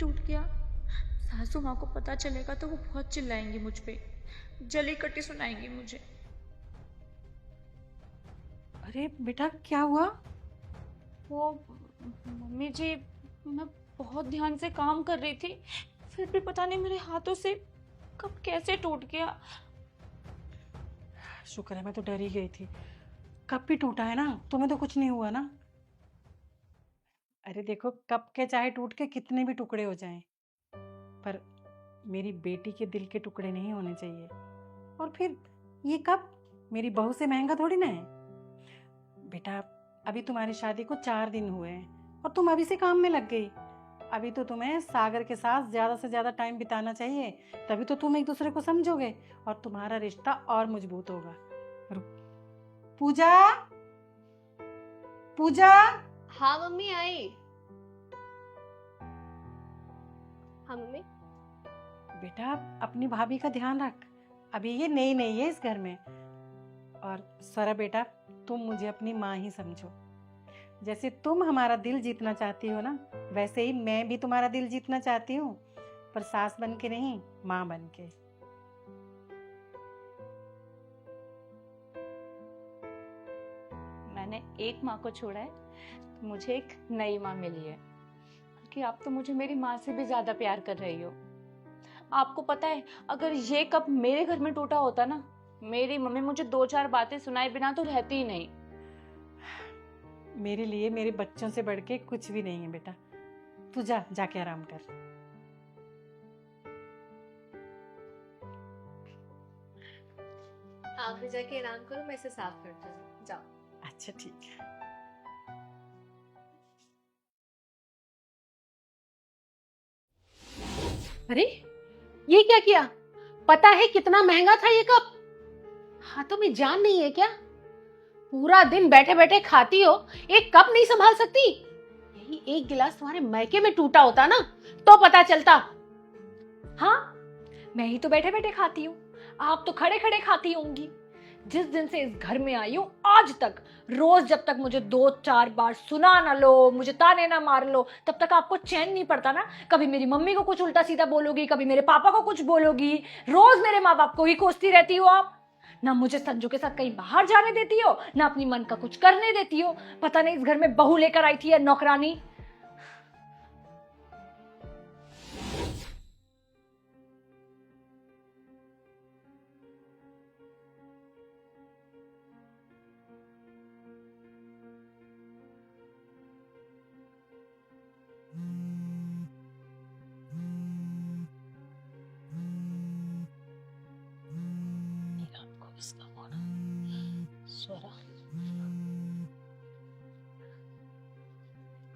टूट गया, सासू माँ को पता चलेगा तो वो बहुत चिल्लाएंगी मुझ पे, जली कटी सुनाएंगी मुझे। अरे बेटा क्या हुआ? वो मम्मी जी, मैं बहुत ध्यान से काम कर रही थी, फिर भी पता नहीं मेरे हाथों से कब कैसे टूट गया। शुक्र है, मैं तो डर ही गई थी। कप भी टूटा है ना, तुम्हें तो कुछ नहीं हुआ ना? अरे देखो, कप के चाहे टूट के कितने भी टुकड़े हो जाएं, पर मेरी बेटी के दिल के टुकड़े नहीं होने चाहिए। और फिर ये कप मेरी बहू से महंगा थोड़ी ना है। बेटा, अभी तुम्हारी शादी को 4 दिन हुए हैं और तुम अभी से काम में लग गई। अभी तो तुम्हें सागर के साथ ज्यादा से ज्यादा टाइम बिताना चाहिए, तभी तो तुम एक दूसरे को समझोगे और तुम्हारा रिश्ता और मजबूत होगा। पूजा, पूजा। हाँ मम्मी आई। हाँ मम्मी। बेटा, अपनी भाभी का ध्यान रख, अभी ये नई नई है इस घर में। और सारा बेटा, तुम मुझे अपनी माँ ही समझो। जैसे तुम हमारा दिल जीतना चाहती हो ना, वैसे ही मैं भी तुम्हारा दिल जीतना चाहती हूँ, पर सास बन के नहीं, माँ बन के। मैंने एक माँ को छोड़ा है तो मुझे एक नई माँ मिली है, बल्कि आप तो मुझे मेरी माँ से भी ज्यादा प्यार कर रही हो। आपको पता है, अगर ये कप मेरे घर में टूटा होता ना, मेरी मम्मी मुझे 2-4 बातें सुनाए बिना तो रहती ही नहीं। मेरे लिए मेरे बच्चों से बढ़ के कुछ भी नहीं है बेटा। तू जाके आराम कर। आप भी जाके आराम करो, मैं इसे साफ करती हूँ। जाओ। अच्छा ठीक है। अरे ये क्या किया? पता है कितना महंगा था ये कप? हाथों में जान नहीं है क्या? पूरा दिन बैठे बैठे खाती हो, एक कप नहीं संभाल सकती? यही एक गिलास तुम्हारे मैके में टूटा होता ना, तो पता चलता। हाँ, मैं ही तो बैठे बैठे खाती हूँ, आप तो खड़े खड़े खाती होंगी। जिस दिन से इस घर में आई हूँ आज तक, रोज जब तक मुझे 2-4 बार सुना ना लो, मुझे ताने ना मार लो, तब तक आपको चैन नहीं पड़ता ना। कभी मेरी मम्मी को कुछ उल्टा सीधा बोलोगी, कभी मेरे पापा को कुछ बोलोगी, रोज मेरे माँ बाप को ही कोसती रहती हो आप। ना मुझे संजू के साथ कहीं बाहर जाने देती हो, ना अपनी मन का कुछ करने देती हो। पता नहीं इस घर में बहू लेकर आई थी या नौकरानी।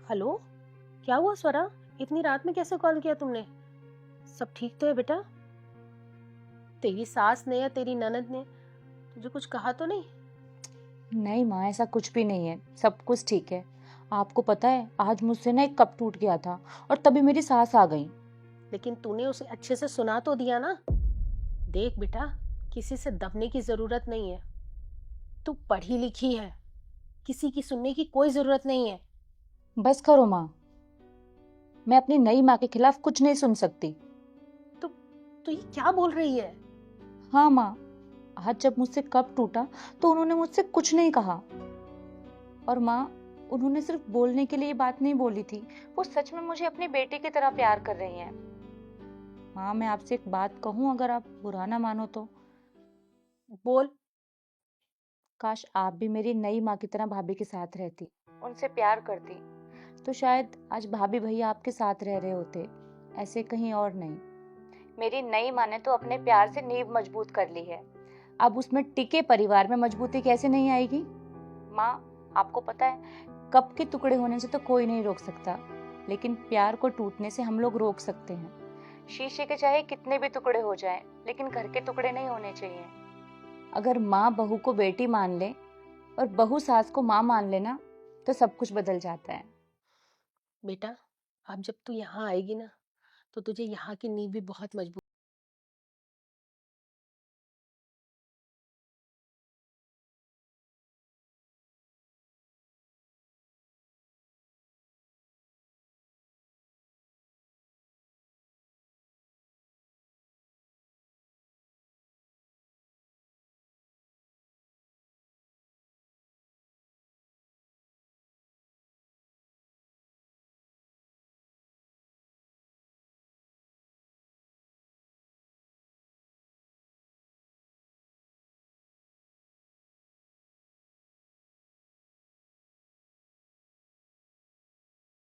हेलो, क्या हुआ स्वरा? इतनी रात में कैसे कॉल किया तुमने? सब ठीक तो है बेटा? तेरी सास ने या तेरी ननद ने तुझे कुछ कहा तो नहीं? नहीं माँ, ऐसा कुछ भी नहीं है, सब कुछ ठीक है। आपको पता है, आज मुझसे ना एक कप टूट गया था और तभी मेरी सास आ गई। लेकिन तूने उसे अच्छे से सुना तो दिया ना? देख बेटा, किसी से दबने की जरूरत नहीं है। तू पढ़ी लिखी है, किसी की सुनने की कोई जरूरत नहीं है। बस करो माँ, मैं अपनी नई माँ के खिलाफ कुछ नहीं सुन सकती। तो ये क्या बोल रही है? हाँ माँ, आज जब मुझसे कप टूटा तो उन्होंने मुझसे कुछ नहीं कहा। और माँ, उन्होंने सिर्फ बोलने के लिए बात नहीं बोली थी, वो सच में मुझे अपनी बेटी की तरह प्यार कर रही हैं। माँ, मैं आपसे एक बात कहूँ, अगर आप बुरा ना मानो तो? बोल। काश आप भी मेरी नई माँ की तरह भाभी के साथ रहती, उनसे प्यार करती, तो शायद आज भाभी भैया आपके साथ रह रहे होते, ऐसे कहीं और नहीं। मेरी नई माँ ने तो अपने प्यार से नींव मजबूत कर ली है, अब उसमें टिके परिवार में मजबूती कैसे नहीं आएगी? माँ, आपको पता है, कप के टुकड़े होने से तो कोई नहीं रोक सकता, लेकिन प्यार को टूटने से हम लोग रोक सकते हैं। शीशे के चाहे कितने भी टुकड़े हो जाएं, लेकिन घर के टुकड़े नहीं होने चाहिए। अगर माँ बहू को बेटी मान ले और बहू सास को माँ मान लेना, तो सब कुछ बदल जाता है। बेटा, अब जब तू यहाँ आएगी ना, तो तुझे यहाँ की नींव भी बहुत मजबूत